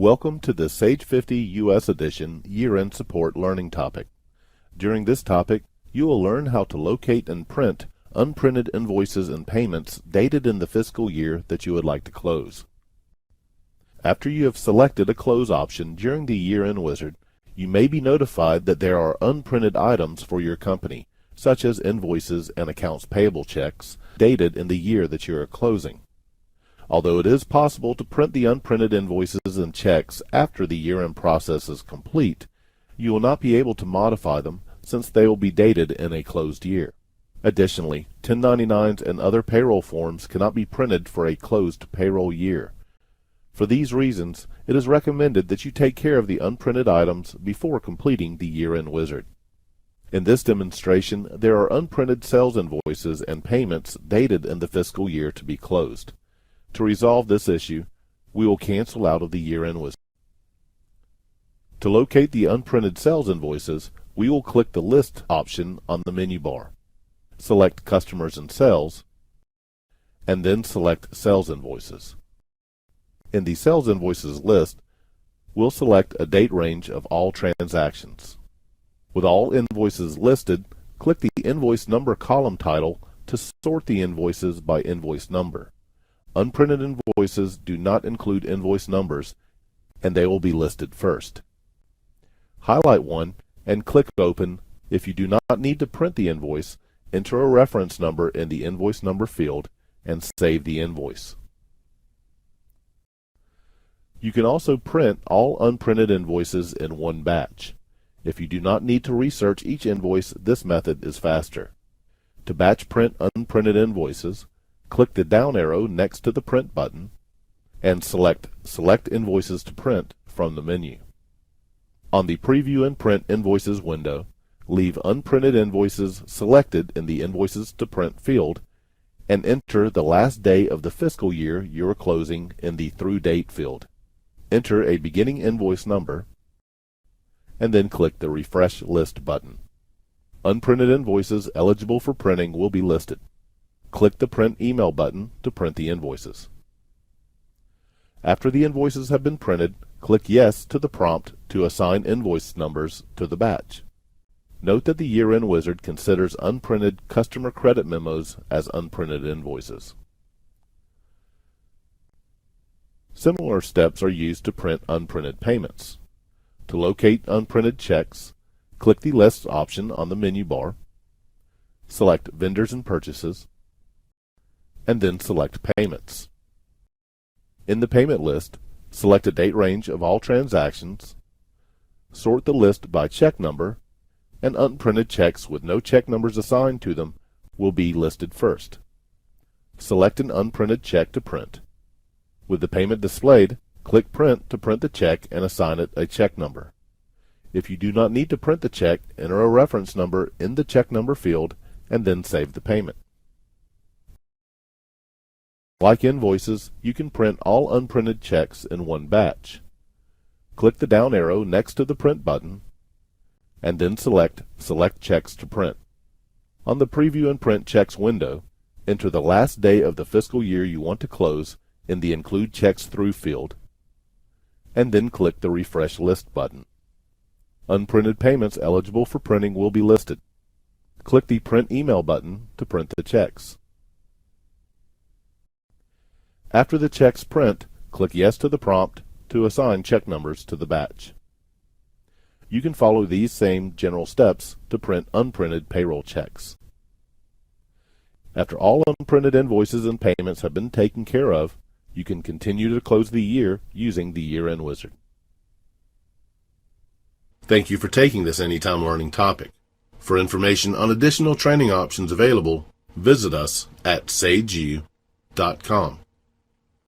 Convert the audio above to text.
Welcome to the Sage 50 US Edition Year-End Support Learning Topic. During this topic, you will learn how to locate and print unprinted invoices and payments dated in the fiscal year that you would like to close. After you have selected a close option during the year-end wizard, you may be notified that there are unprinted items for your company, such as invoices and accounts payable checks, dated in the year that you are closing. Although it is possible to print the unprinted invoices and checks after the year-end process is complete, you will not be able to modify them since they will be dated in a closed year. Additionally, 1099s and other payroll forms cannot be printed for a closed payroll year. For these reasons, it is recommended that you take care of the unprinted items before completing the year-end wizard. In this demonstration, there are unprinted sales invoices and payments dated in the fiscal year to be closed. To resolve this issue, we will cancel out of the year-end wizard. To locate the unprinted sales invoices, we will click the List option on the menu bar. Select Customers and Sales, and then select Sales Invoices. In the Sales Invoices list, we'll select a date range of all transactions. With all invoices listed, click the Invoice Number column title to sort the invoices by invoice number. Unprinted invoices do not include invoice numbers, and they will be listed first. Highlight one and click Open. If you do not need to print the invoice, enter a reference number in the invoice number field and save the invoice. You can also print all unprinted invoices in one batch. If you do not need to research each invoice, this method is faster. To batch print unprinted invoices, click the down arrow next to the Print button and select Select Invoices to Print from the menu. On the Preview and Print Invoices window, leave Unprinted Invoices selected in the Invoices to Print field and enter the last day of the fiscal year you are closing in the Through Date field. Enter a beginning invoice number and then click the Refresh List button. Unprinted invoices eligible for printing will be listed. Click the Print Email button to print the invoices. After the invoices have been printed, click Yes to the prompt to assign invoice numbers to the batch. Note that the year-end wizard considers unprinted customer credit memos as unprinted invoices. Similar steps are used to print unprinted payments. To locate unprinted checks, click the List option on the menu bar, select Vendors and Purchases, and then select Payments. In the payment list, select a date range of all transactions, sort the list by check number, and unprinted checks with no check numbers assigned to them will be listed first. Select an unprinted check to print. With the payment displayed, click Print to print the check and assign it a check number. If you do not need to print the check, enter a reference number in the check number field and then save the payment. Like invoices, you can print all unprinted checks in one batch. Click the down arrow next to the Print button, and then select Select Checks to Print. On the Preview and Print Checks window, enter the last day of the fiscal year you want to close in the Include Checks Through field, and then click the Refresh List button. Unprinted payments eligible for printing will be listed. Click the Print Email button to print the checks. After the checks print, click Yes to the prompt to assign check numbers to the batch. You can follow these same general steps to print unprinted payroll checks. After all unprinted invoices and payments have been taken care of, you can continue to close the year using the year-end wizard. Thank you for taking this Anytime Learning topic. For information on additional training options available, visit us at sageu.com.